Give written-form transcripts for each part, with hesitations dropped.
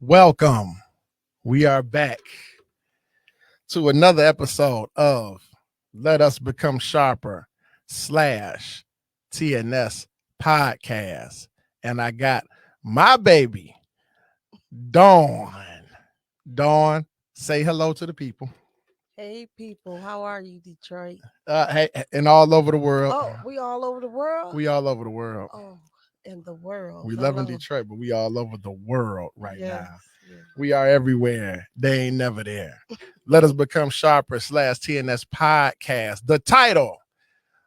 Welcome. We are back to another episode of Let Us Become Sharper slash TNS podcast. And I got my baby, Dawn. Dawn, say hello to the people. Hey people, how are you, Detroit? Hey, and all over the world. Oh, we all over the world? We all over the world. Oh, in the world. We live in Hello. Detroit, but we all over the world right Yes, now. yes. We are everywhere. They ain't never there. Let Us Become Sharper slash TNS podcast. The title,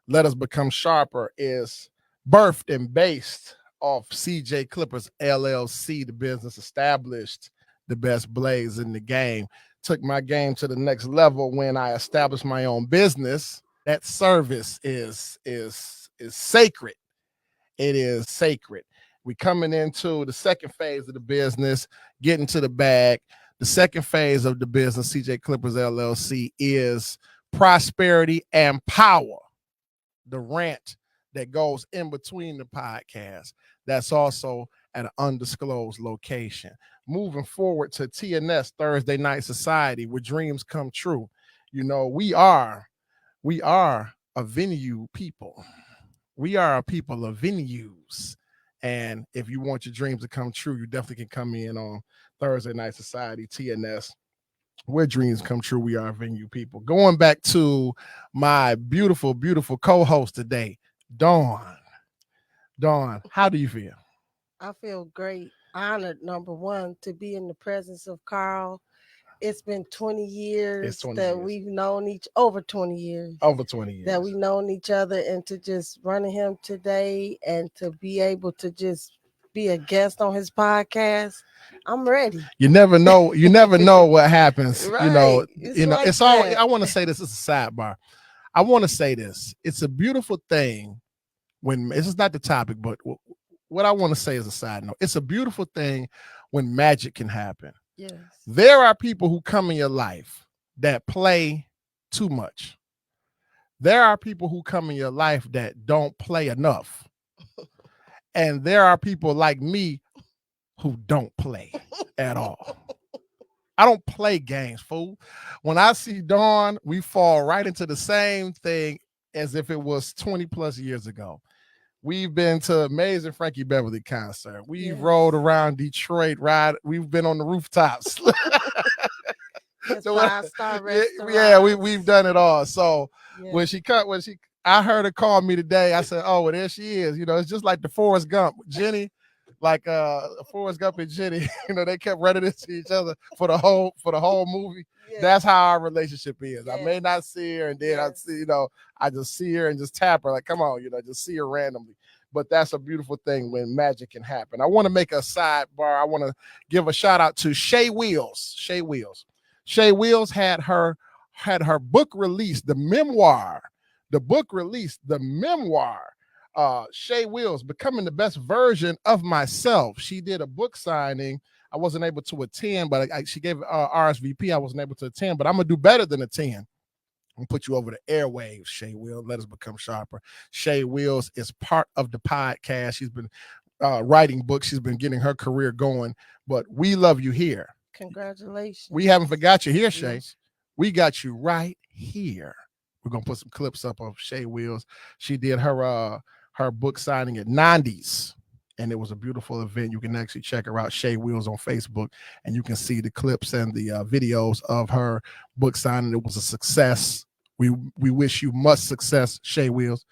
Let Us Become Sharper, is birthed and based off CJ Clippers LLC, the business established the best blades in the game. Took my game to the next level when I established my own business. That service is sacred. It is sacred. We coming into the second phase of the business, getting to the bag. The second phase of the business, CJ Clippers LLC, is prosperity and power. The rant that goes in between the podcasts. That's also at an undisclosed location. Moving forward to TNS, Thursday Night Society, where dreams come true. You know, we are a venue people. We are a people of venues. And if you want your dreams to come true, you definitely can come in on Thursday Night Society, TNS, where dreams come true. We are venue people. Going back to my beautiful, beautiful co-host today, Dawn. Dawn, how do you feel? I feel great, honored, number one, to be in the presence of Carl. It's been 20 years It's 20 that years. we've known over 20 years. Over 20 years. That we've known each other, and to just run to him today and to be able to just be a guest on his podcast. I'm ready. You never know what happens. Right. It's all I want to say this is a sidebar. I want to say this. It's a beautiful thing when this is not the topic, but what I want to say is a side note. It's a beautiful thing when magic can happen. Yes. There are people who come in your life that play too much. There are people who come in your life that don't play enough. And there are people like me who don't play at all. I don't play games, fool. When I see Dawn, we fall right into the same thing as if it was 20 plus years ago. We've been to Amazing Frankie Beverly concert. We've rode around Detroit, we've been on the rooftops. Five-star restaurants. Yeah, we've done it all. So I heard her call me today. I said, "Oh, well, there she is." You know, it's just like the Forrest Gump, Jenny, like Forrest Gump and Jenny. You know, they kept running into each other for the whole movie. Yes. That's how our relationship is. Yes. I may not see her, and then I just see her and just tap her like, "Come on," just see her randomly. But that's a beautiful thing when magic can happen. I want to make a sidebar. I want to give a shout out to Shay Wheels. Shay Wheels had her book released, the memoir. Shay Wheels, Becoming the Best Version of Myself. She did a book signing. I wasn't able to attend, but she gave RSVP. I wasn't able to attend, but I'm going to do better than attend. I'm going to put you over the airwaves, Shay Wheels. Let Us Become Sharper. Shay Wheels is part of the podcast. She's been writing books. She's been getting her career going, but we love you here. Congratulations. We haven't forgot you here, Shay. Yes. We got you right here. We're going to put some clips up of Shay Wheels. She did her book signing at 90s, and it was a beautiful event. You can actually check her out, Shay Wheels, on Facebook, and you can see the clips and the videos of her book signing. It was a success. We wish you much success, Shay Wheels.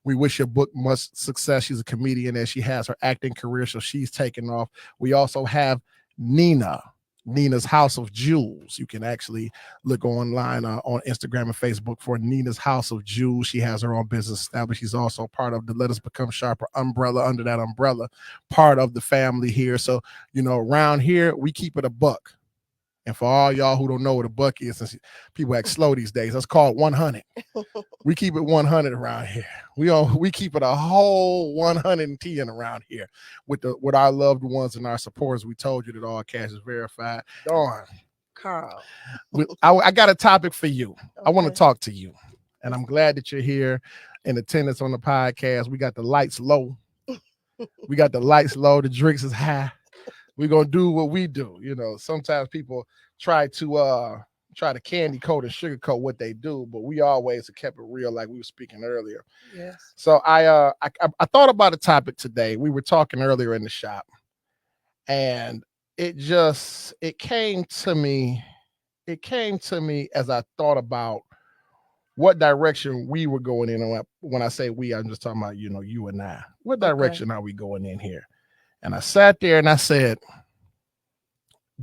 We wish your book much success. She's a comedian, and she has her acting career, so she's taking off. We also have Nina's House of Jewels. You can actually look online on Instagram and Facebook for Nina's House of Jewels. She has her own business established. She's also part of the Let Us Become Sharper umbrella. Under that umbrella, part of the family here. So, around here, we keep it a buck. And for all y'all who don't know what a buck is, since people act slow these days, that's called 100. We keep it 100 around here. We keep it a whole 110 around here with our loved ones and our supporters. We told you that all cash is verified. Darn, Carl, I got a topic for you. Okay. I want to talk to you, and I'm glad that you're here in attendance on the podcast. We got the lights low. The drinks is high. We're gonna do what we do. Sometimes people try to candy coat and sugarcoat what they do, but we always have kept it real, like we were speaking earlier. Yes. So I thought about a topic today. We were talking earlier in the shop, and it came to me. It came to me as I thought about what direction we were going in. When I say we, I'm just talking about you and I. What Okay. direction are we going in here? And I sat there and I said,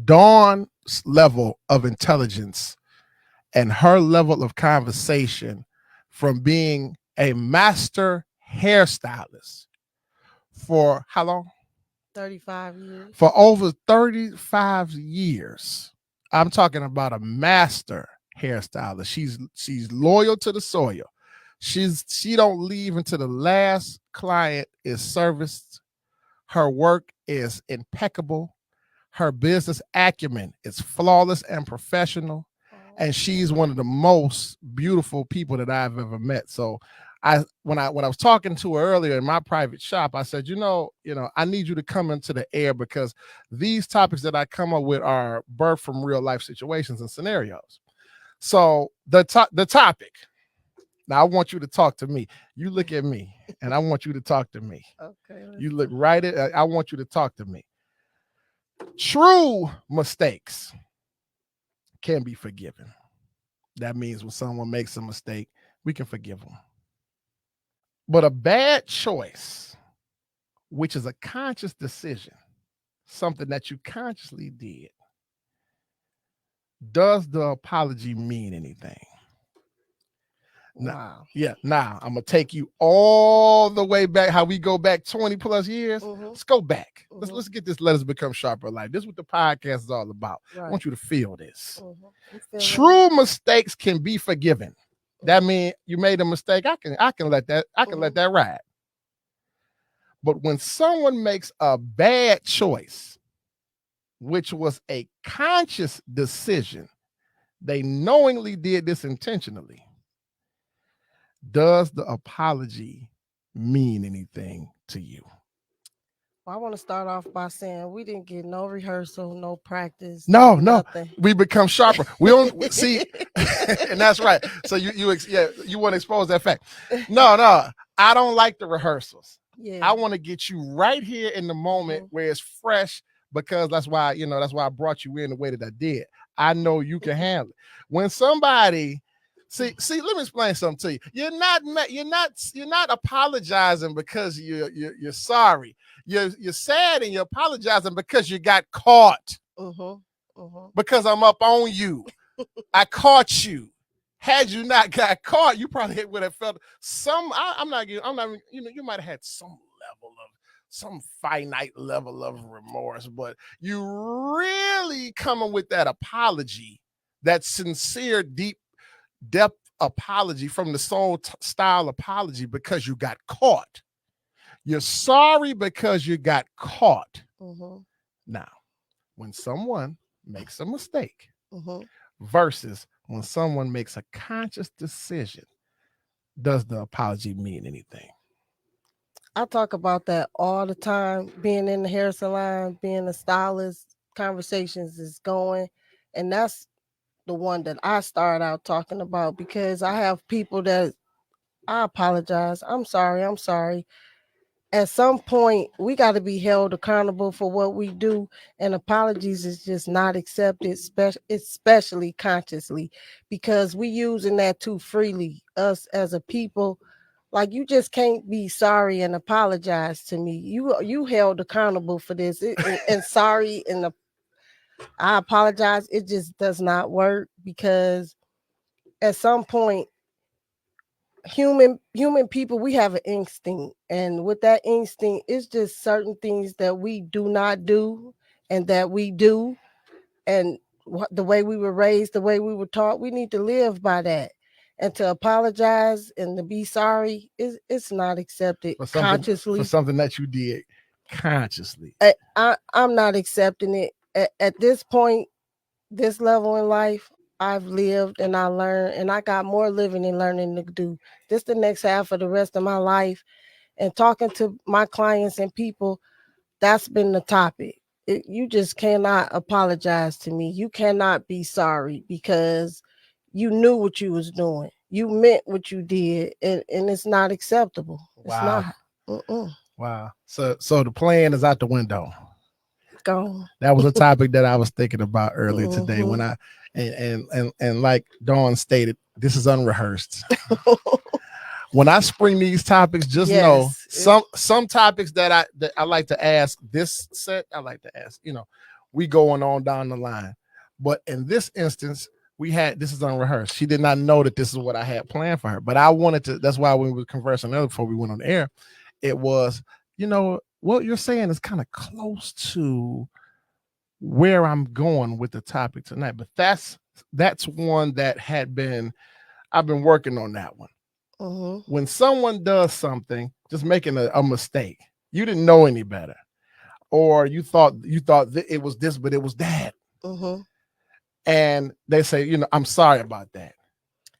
Dawn's level of intelligence and her level of conversation from being a master hairstylist for how long? 35 years. For over 35 years. I'm talking about a master hairstylist. She's loyal to the soil. She don't leave until the last client is serviced. Her work is impeccable. Her business acumen is flawless and professional, and she's one of the most beautiful people that I've ever met. So when I was talking to her earlier in my private shop, I said, I need you to come into the air because these topics that I come up with are birthed from real life situations and scenarios. So the topic. Now I want you to talk to me. You look at me, and I want you to talk to me. Okay. You look right at. I want you to talk to me. True mistakes can be forgiven. That means when someone makes a mistake, we can forgive them. But a bad choice, which is a conscious decision, something that you consciously did, does the apology mean anything? Wow. Now I'm gonna take you all the way back. How we go back 20 plus years. Let's go back. Let's get this. Let us become sharper life. This is what the podcast is all about. Right. I want you to feel this. True. True mistakes can be forgiven. That means you made a mistake. I can let that ride. But when someone makes a bad choice, which was a conscious decision, they knowingly did this intentionally. Does the apology mean anything to you? Well, I want to start off by saying we didn't get no rehearsal, no practice, No, nothing. we become sharper. We don't see, and that's right. So you want to expose that fact. No, I don't like the rehearsals. Yeah. I want to get you right here in the moment where it's fresh, because that's why I brought you in the way that I did. I know you can handle it. When somebody see, let me explain something to you. You're not apologizing because you're sorry. You're sad and you're apologizing because you got caught. Because I'm up on you. I caught you. Had you not got caught, you probably would have felt I'm not, you might have had some finite level of remorse, but you really coming with that apology, that sincere, deep depth apology from the soul style apology, because you got caught. You're sorry because you got caught. Now, when someone makes a mistake versus when someone makes a conscious decision, does the apology mean anything? I talk about that all the time. Being in the hair salon, being a stylist, conversations is going, and that's the one that I start out talking about, because I have people that I apologize. I'm sorry. I'm sorry. At some point, we got to be held accountable for what we do, and apologies is just not accepted, especially consciously, because we using that too freely. Us as a people, like, you just can't be sorry and apologize to me. You held accountable for this, and sorry and I apologize. It just does not work, because at some point, human people, we have an instinct, and with that instinct, it's just certain things that we do not do and that we do, and the way we were raised, the way we were taught, we need to live by that. And to apologize and to be sorry, it's not accepted consciously. For something that you did consciously. I'm not accepting it at this point, this level in life. I've lived and I learned, and I got more living and learning to do. This the next half of the rest of my life, and talking to my clients and people, that's been the topic. You just cannot apologize to me. You cannot be sorry because you knew what you was doing. You meant what you did, and it's not acceptable. It's Wow. not. Mm-mm. Wow. So the plan is out the window. Gone. That was a topic that I was thinking about earlier today when Mm-hmm. I and like Dawn stated, this is unrehearsed. When I spring these topics, just know Yes. some topics that I like to ask this set, I like to ask, we going on down the line. But in this instance, this is unrehearsed. She did not know that this is what I had planned for her. But I wanted to, that's why when we were conversing earlier before we went on the air, it was, what you're saying is kind of close to where I'm going with the topic tonight. But that's one that I've been working on that one. Mm-hmm. When someone does something, just making a mistake, you didn't know any better, or you thought that it was this, but it was that, Mm-hmm. and they say, I'm sorry about that.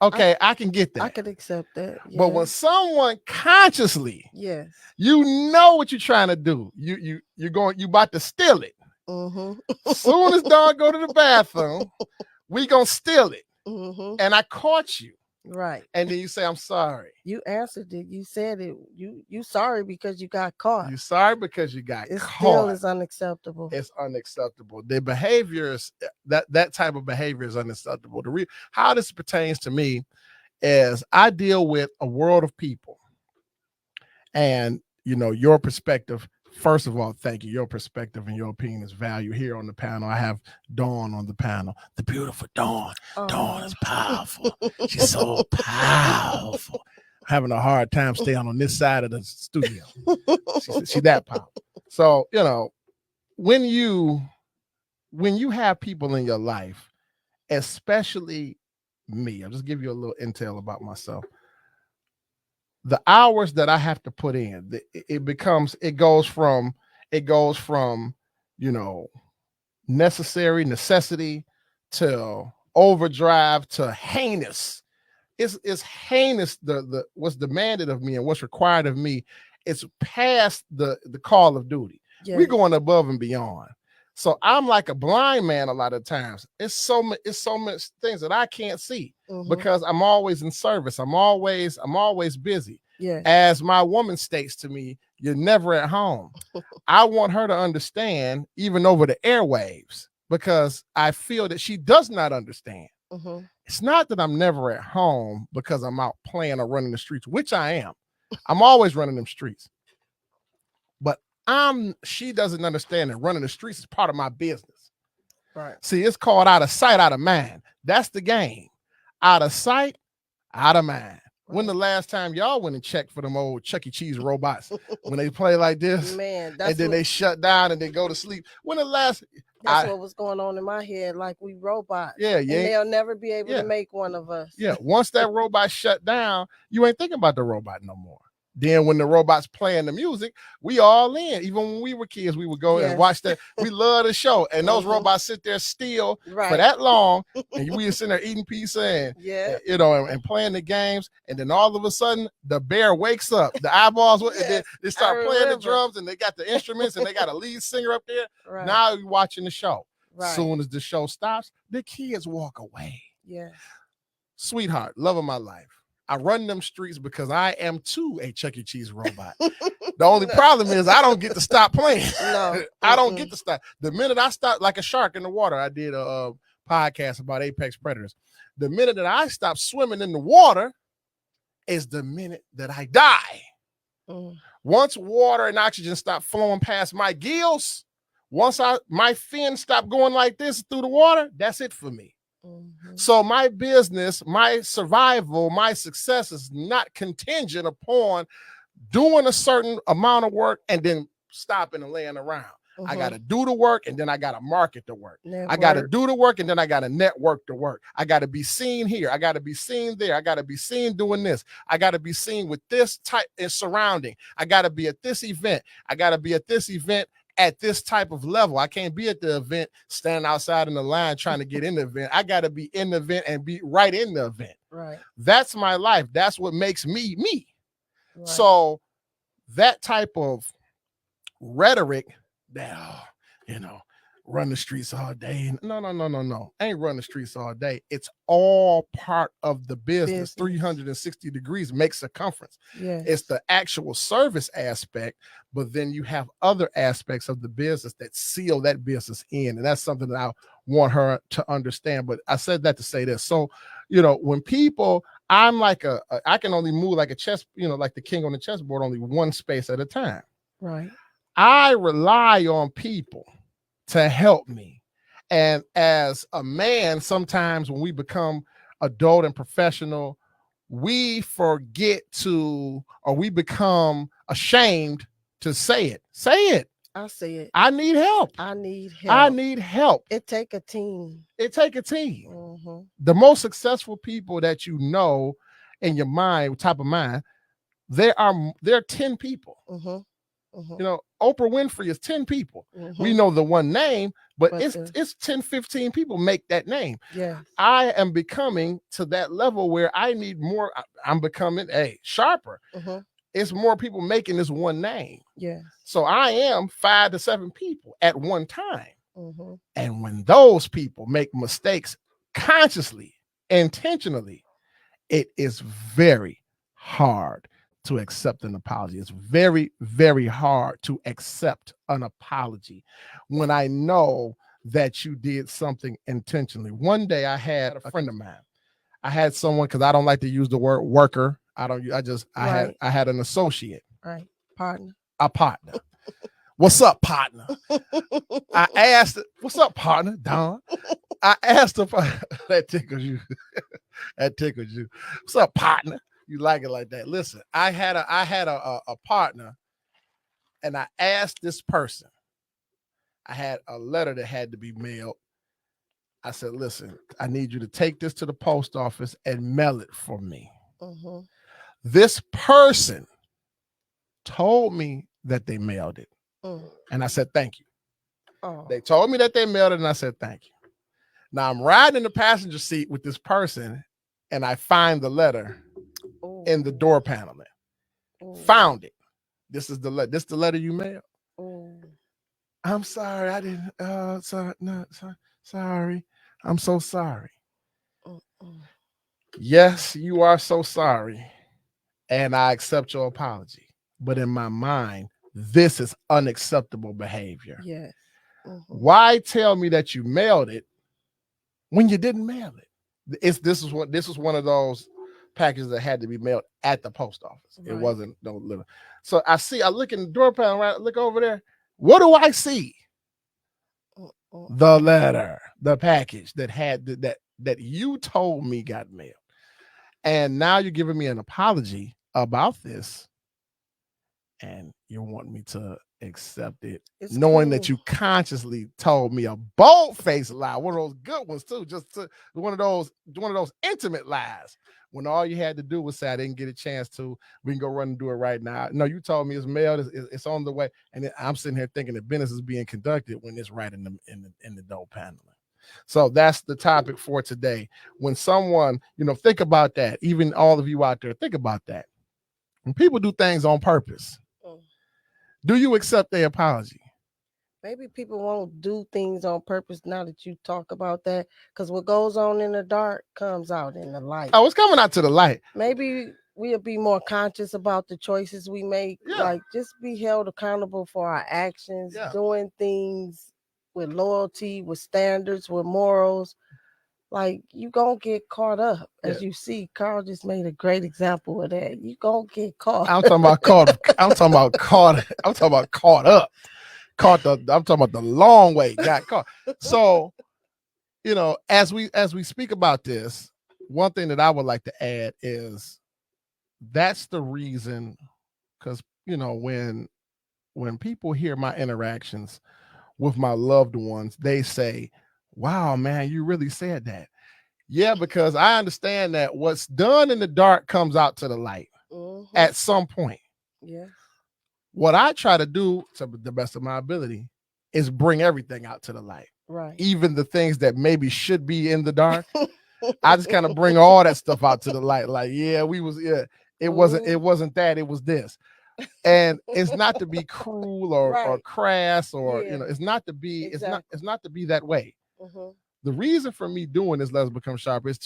Okay, I can get I that. could accept that. But Yeah. when someone consciously, Yes. you know what you're trying to do, you about to steal it. Mm-hmm. Soon as Dawn go to the bathroom, we gonna steal it, Mm-hmm. and I caught you, Right. and then you say, I'm sorry. You answered it. You said it. You sorry because you got caught. You sorry because you got It caught. still is unacceptable. It's unacceptable. The behaviors, that type of behavior is unacceptable. How this pertains to me is I deal with a world of people, and your perspective. First of all, thank you. Your perspective and your opinion is valued here on the panel. I have Dawn on the panel, the beautiful Dawn. Dawn is powerful. She's so powerful. Having a hard time staying on this side of the studio. She's that powerful. So when you have people in your life, especially me, I'll just give you a little intel about myself. The hours that I have to put in, it goes from necessity to overdrive to heinous. It's heinous. The what's demanded of me and what's required of me, it's past the call of duty. Yeah. We're going above and beyond. So I'm like a blind man a lot of times. It's so much things that I can't see because I'm always in service. I'm always busy. Yeah. As my woman states to me, you're never at home. I want her to understand, even over the airwaves, because I feel that she does not understand. Mm-hmm. It's not that I'm never at home because I'm out playing or running the streets, which I am. I'm always running them streets. But she doesn't understand that running the streets is part of my business. Right. See, it's called out of sight, out of mind. That's the game. Out of sight, out of mind. Right. When the last time y'all went and checked for them old Chuck E. Cheese robots when they play like this? Man, and then they shut down and they go to sleep. When the last That's what was going on in my head, like we robots. Yeah, and they'll never be able to make one of us. Yeah, once that robot shut down, you ain't thinking about the robot no more. Then when the robots playing the music, we all in. Even when we were kids, we would go and watch that. We love the show. And those robots sit there still for that long. And we were sitting there eating pizza and playing the games. And then all of a sudden, the bear wakes up. The eyeballs, and then they start playing the drums and they got the instruments and they got a lead singer up there. Right. Now you're watching the show. Right. Soon as the show stops, the kids walk away. Yes. Sweetheart, love of my life. I run them streets because I am too a Chuck E. Cheese robot. The only problem is I don't get to stop playing. No. I don't get to stop. The minute I stop, like a shark in the water, I did a podcast about apex predators. The minute that I stop swimming in the water is the minute that I die. Once water and oxygen stop flowing past my gills, once my fins stop going like this through the water, that's it for me. So my business, my survival, my success is not contingent upon doing a certain amount of work and then stopping and laying around. I got to do the work and then I got to market the work. I got to do the work and then I got to network the work. I got to be seen here. I got to be seen there. I got to be seen doing this. I got to be seen with this type and surrounding. I got to be at this event. I got to be at this event at this type of level. I can't be at the event standing outside in the line trying to get in the event. I got to be in the event and be right in the event. Right. That's my life. That's what makes me me. Right. So that type of rhetoric that you know, run the streets all day. No, no, no, no, no. I ain't run the streets all day. It's all part of the business. 360 degrees makes circumference. Yes. It's the actual service aspect, but then you have other aspects of the business that seal that business in. And that's something that I want her to understand. But I said that to say this. So, when people, I'm like I can only move like a chess, like the king on the chessboard, only one space at a time. Right. I rely on people to help me. And as a man, sometimes when we become adult and professional, we forget to, or we become ashamed to say it. Say it. I say it. I need help. I need help. I need help. It take a team. It take a team. Mm-hmm. The most successful people that you know in your mind, top of mind, there are 10 people. Mm-hmm. Mm-hmm. Oprah Winfrey is 10 people. Mm-hmm. We know the one name, but it's 10, 15 people make that name. Yes. I am becoming to that level where I need more. I'm becoming sharper. Mm-hmm. It's more people making this one name. Yes. So I am 5 to 7 people at one time. Mm-hmm. And when those people make mistakes consciously, intentionally, it is very hard to accept an apology. It's very, very hard to accept an apology when I know that you did something intentionally. One day I had a friend of mine. I had someone, because I don't like to use the word worker. I had an associate. Right. Partner. A partner. What's up, partner? I asked, what's up, partner? Don. I asked him, that tickles you. That tickles you. What's up, partner? You like it like that. Listen, I had a partner, and I asked this person. I had a letter that had to be mailed. I said, listen, I need you to take this to the post office and mail it for me. Mm-hmm. This person told me that they mailed it. Mm. And I said, thank you. Oh. They told me that they mailed it, and I said, thank you. Now I'm riding in the passenger seat with this person, and I find the letter in the door panel. Found it. This is the letter. This the letter you mailed? I'm sorry. I didn't. Sorry. I'm so sorry. Yes, you are so sorry. And I accept your apology. But in my mind, this is unacceptable behavior. Yes. Mm-hmm. Why tell me that you mailed it when you didn't mail it? This is one of those packages that had to be mailed at the post office. Right. It wasn't no little. So I look in the door panel, right? Look over there. What do I see? The letter, the package that had that you told me got mailed. And now you're giving me an apology about this, and you want me to accept it, knowing that you consciously told me a bold-faced lie, one of those good ones too, one of those intimate lies, when all you had to do was say, I didn't get a chance to. We can go run and do it right now. No, you told me it's mailed, it's on the way, and I'm sitting here thinking that business is being conducted when it's right in the door panel. So that's the topic for today. When someone, think about that. Even all of you out there, think about that. When people do things on purpose, do you accept their apology? Maybe people won't do things on purpose now that you talk about that, because what goes on in the dark comes out in the light. Oh, it's coming out to the light. Maybe we'll be more conscious about the choices we make. Yeah. Like, just be held accountable for our actions, doing things with loyalty, with standards, with morals. Like, you gonna get caught up. As you see, Carl just made a great example of that. You gonna get caught. I'm talking about caught. I'm talking about caught. I'm talking about caught up. I'm talking about the long way. Got caught. So, as we speak about this, one thing that I would like to add is that's the reason, because when people hear my interactions with my loved ones, they say, wow, man, you really said that. Yeah, because I understand that what's done in the dark comes out to the light at some point. Yeah. What I try to do, to the best of my ability, is bring everything out to the light. Right. Even the things that maybe should be in the dark. I just kind of bring all that stuff out to the light. Like, it wasn't that, it was this. And it's not to be cruel or Right. crass or Yeah. it's not to be Exactly. it's not to be that way. Mhm. The reason for me doing this Let's Become Sharper is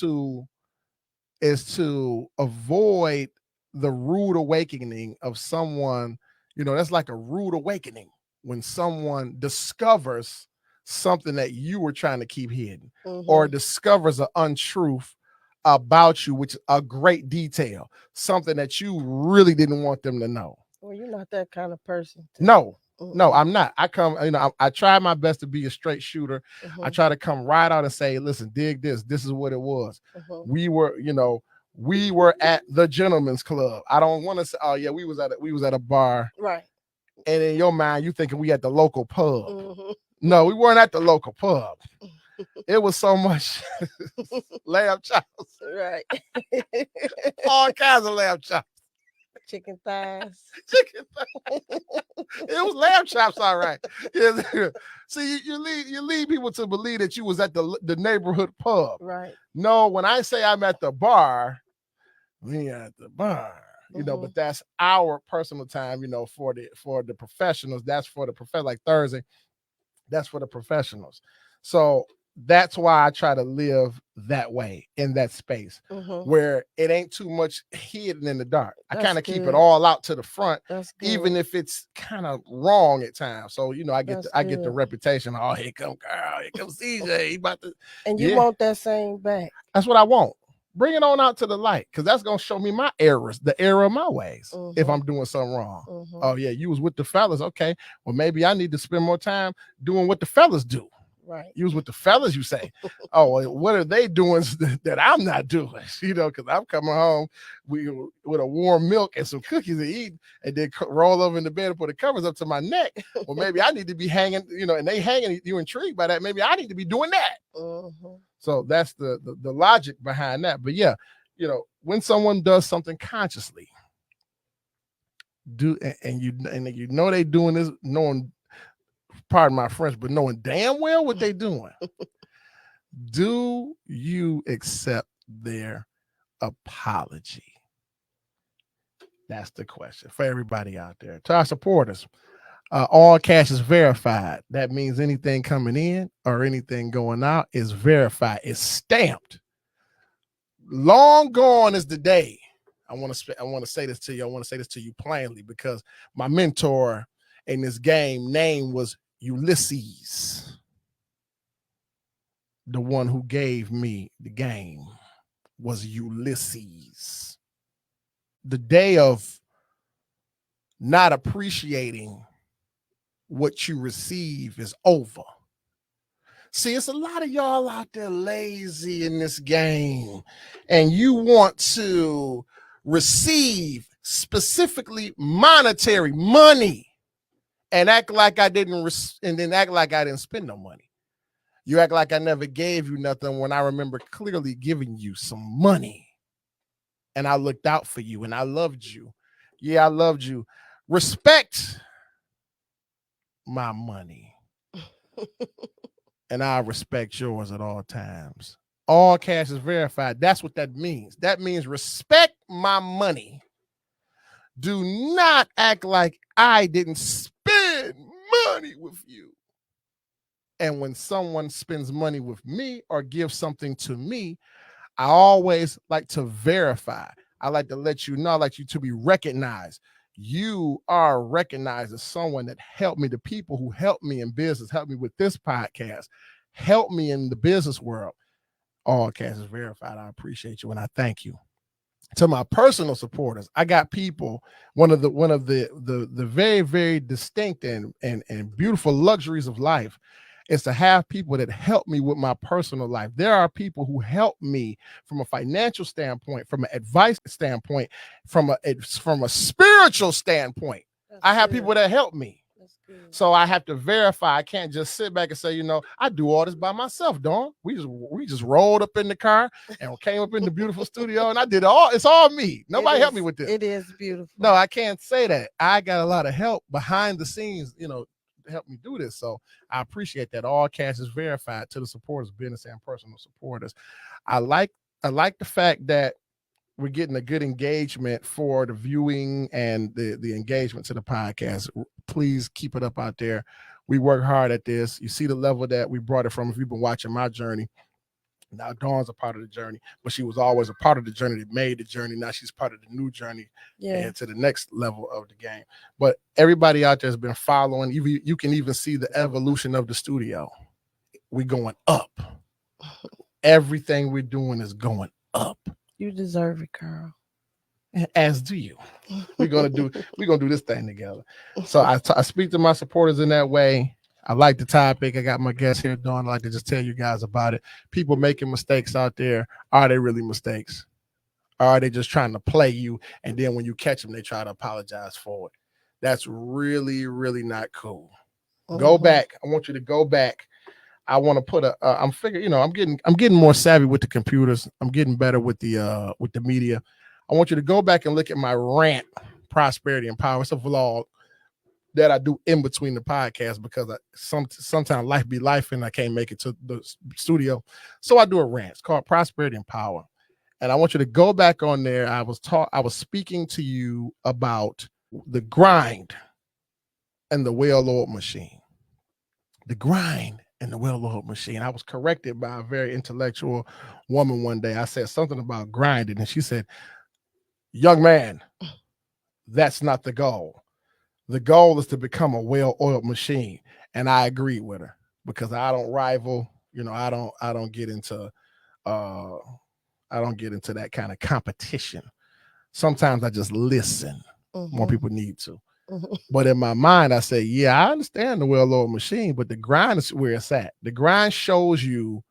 to avoid the rude awakening of someone. That's like a rude awakening when someone discovers something that you were trying to keep hidden or Mhm. discovers an untruth about you, which is a great detail, something that you really didn't want them to know. Well, you're not that kind of person to. No, no, Mm-mm. I'm not. I come, I try my best to be a straight shooter. I Mhm. try to come right out and say, listen, dig this. This is what it was. Mhm. We were at the gentleman's club. I don't want to say, oh yeah, we was at a bar, Right. and in your mind, you thinking we at the local pub. Mhm. No, we weren't at the local pub. It was so much lamb chops, Right. all kinds of lamb chops, Chicken thighs. chicken. It was lamb chops, all right. Yeah. See, you lead people to believe that you was at the neighborhood pub. Right. No, when I say I'm at the bar, we at the bar. Mhm. But that's our personal time. For the professionals. That's for the like Thursday. That's for the professionals. So that's why I try to live that way in that space Mhm. where it ain't too much hidden in the dark. I That's kind of keep it good. all out to the front, That's even good. if it's kind of wrong at times. So That's I get the good. reputation. Oh, here come Carl, here comes CJ. He about to, And you yeah. want that same back. That's what I want. Bring it on out to the light, because that's gonna show me my errors, the error of my ways, if Mhm. I'm doing something wrong. Mhm. Oh yeah, you was with the fellas. Okay, well maybe I need to spend more time doing what the fellas do. Right. You was with the fellas, you say. Oh, well, what are they doing that I'm not doing? Because I'm coming home with a warm milk and some cookies to eat, and then roll over in the bed and put the covers up to my neck. Well, maybe I need to be hanging, and they hanging. You intrigued by that? Maybe I need to be doing that. Mhm. So that's the logic behind that. But yeah, when someone does something consciously, and they doing this, knowing, pardon my French, but knowing damn well what they doing. Do you accept their apology? That's the question for everybody out there. To our supporters, all cash is verified. That means anything coming in or anything going out is verified. It's stamped. Long gone is the day. I want to say this to you. I want to say this to you plainly, because my mentor in this game name was Ulysses, the one who gave me the game was Ulysses. The day of not appreciating what you receive is over. See, it's a lot of y'all out there lazy in this game, and you want to receive specifically monetary money and act like I didn't, and then act like I didn't spend no money. You act like I never gave you nothing when I remember clearly giving you some money. And I looked out for you and I loved you. Yeah, I loved you. Respect my money, and I respect yours at all times. All cash is verified. That's what that means. That means respect my money. Do not act like I didn't spend money with you. And when someone spends money with me or gives something to me, I always like to verify. I like to let you know, I like you to be recognized. You are recognized as someone that helped me. The people who helped me in business, helped me with this podcast, helped me in the business world. All cash is verified. I appreciate you and I thank you. To my personal supporters, I got people. One of the very, very distinct and beautiful luxuries of life is to have people that help me with my personal life. There are people who help me from a financial standpoint, from an advice standpoint, from a spiritual standpoint. That's I have good. people that help me. That's good. So I have to verify. I can't just sit back and say, I do all this by myself, Dawn. We just rolled up in the car and came up in the beautiful studio, and I did all. It's all me. Nobody helped me with this. It is beautiful. No, I can't say that. I got a lot of help behind the scenes, to help me do this. So I appreciate that. All cash is verified to the supporters, business and personal supporters. I like the fact that we're getting a good engagement for the viewing and the engagement to the podcast. Please keep it up out there. We work hard at this. You see the level that we brought it from. If you've been watching my journey, now Dawn's a part of the journey, but she was always a part of the journey that made the journey. Now she's part of the new journey and to the next level of the game. But everybody out there has been following. You can even see the evolution of the studio. We're going up. Everything we're doing is going up. You deserve it, girl. As do you. We're gonna do this thing together. So I speak to my supporters in that way. I like the topic. I got my guests here, Dawn. I like to just tell you guys about it. People making mistakes out there. Are they really mistakes? Or are they just trying to play you? And then when you catch them, they try to apologize for it. That's really, really not cool. Go back. I want you to go back. I want to put I'm figuring, I'm getting more savvy with the computers. I'm getting better with the media. I want you to go back and look at my rant, Prosperity and Power. It's a vlog that I do in between the podcast because sometimes life be life and I can't make it to the studio. So I do a rant. It's called Prosperity and Power. And I want you to go back on there. I was speaking to you about the grind and the well-oiled machine. The grind and the well-oiled machine. I was corrected by a very intellectual woman one day. I said something about grinding, and she said, "Young man, that's not the goal. The goal is to become a well-oiled machine." And I agreed with her because I don't rival. I don't get into that kind of competition. Sometimes I just listen. More people need to. But in my mind, I say, yeah, I understand the well-oiled machine, but the grind is where it's at. The grind shows you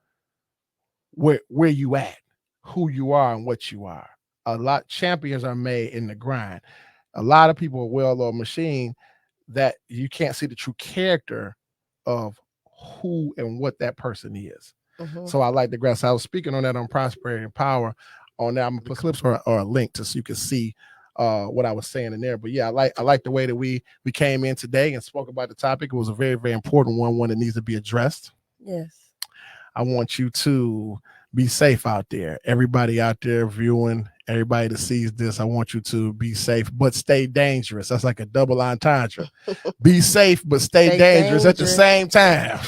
where you at, who you are, and what you are. A lot champions are made in the grind. A lot of people are well-oiled machine that you can't see the true character of who and what that person is. So I like the grind. So I was speaking on that on Prosperity and Power. On there, I'm gonna put clips or a link so you can see what I was saying in there. But yeah, I like the way that we came in today and spoke about the topic. It was a very, very important one that needs to be addressed. Yes. I want you to be safe out there. Everybody out there viewing, everybody that sees this, I want you to be safe, but stay dangerous. That's like a double entendre. Be safe, but stay dangerous at the same time.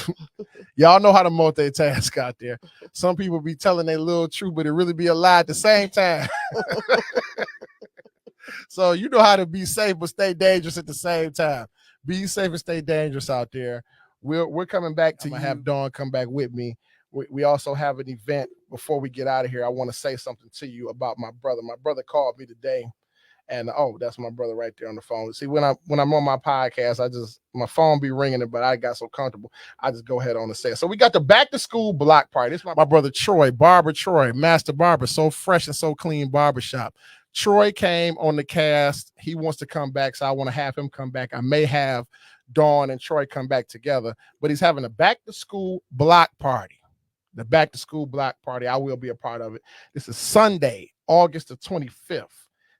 Y'all know how to multitask out there. Some people be telling their little truth, but it really be a lie at the same time. So you know how to be safe, but stay dangerous at the same time. Be safe and stay dangerous out there. We're coming back to you. I'm gonna have Dawn come back with me. We also have an event before we get out of here. I want to say something to you about my brother. My brother called me today, and that's my brother right there on the phone. See, when I'm on my podcast, my phone be ringing it, but I got so comfortable, I just go ahead on and say it. So we got the back to school block party. This is my brother Troy, Barber Troy, Master Barber, so fresh and so clean barbershop. Troy came on the cast. He wants to come back, so I want to have him come back. I may have Dawn and Troy come back together, but he's having a back to school block party. The back to school block party. I will be a part of it. This is Sunday, August the 25th.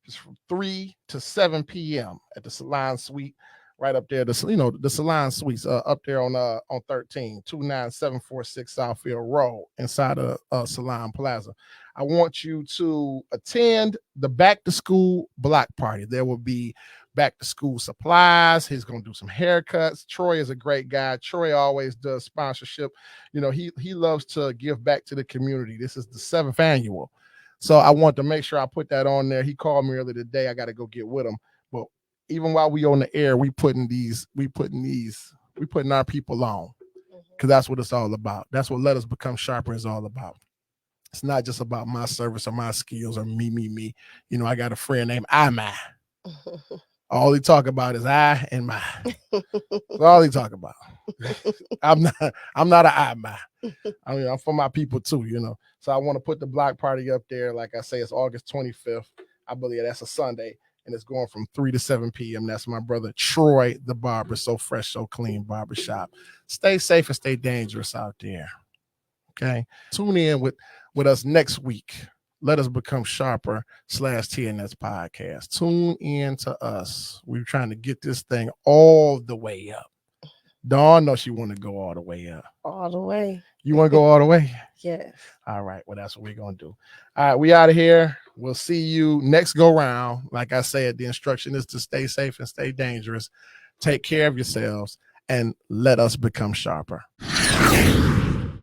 It's from 3 to 7 p.m. at the Salon Suite, right up there. The Salon Suites up there on 13, 29746 Southfield Road inside of Salon Plaza. I want you to attend the back to school block party. There will be back to school supplies. He's going to do some haircuts. Troy is a great guy. Troy always does sponsorship. He loves to give back to the community. This is the 7th annual. So I want to make sure I put that on there. He called me earlier today. I got to go get with him. But even while we on the air, we putting our people on, because that's what it's all about. That's what Let Us Become Sharper is all about. It's not just about my service or my skills or me. I got a friend named I. All he talk about is I and my. That's all he talk about. I'm not an I. I mean, I'm for my people too, So I want to put the block party up there. Like I say, it's August 25th. I believe that's a Sunday, and it's going from 3 to 7 p.m. That's my brother Troy, the barber, so fresh, so clean barbershop. Stay safe and stay dangerous out there. Okay. Tune in with us next week. Let Us Become Sharper /TNS podcast. Tune in to us. We're trying to get this thing all the way up. Dawn knows she want to go all the way up. All the way. You want to go all the way? Yes. All right. Well, that's what we're going to do. All right. We out of here. We'll see you next go round. Like I said, the instruction is to stay safe and stay dangerous. Take care of yourselves and let us become sharper.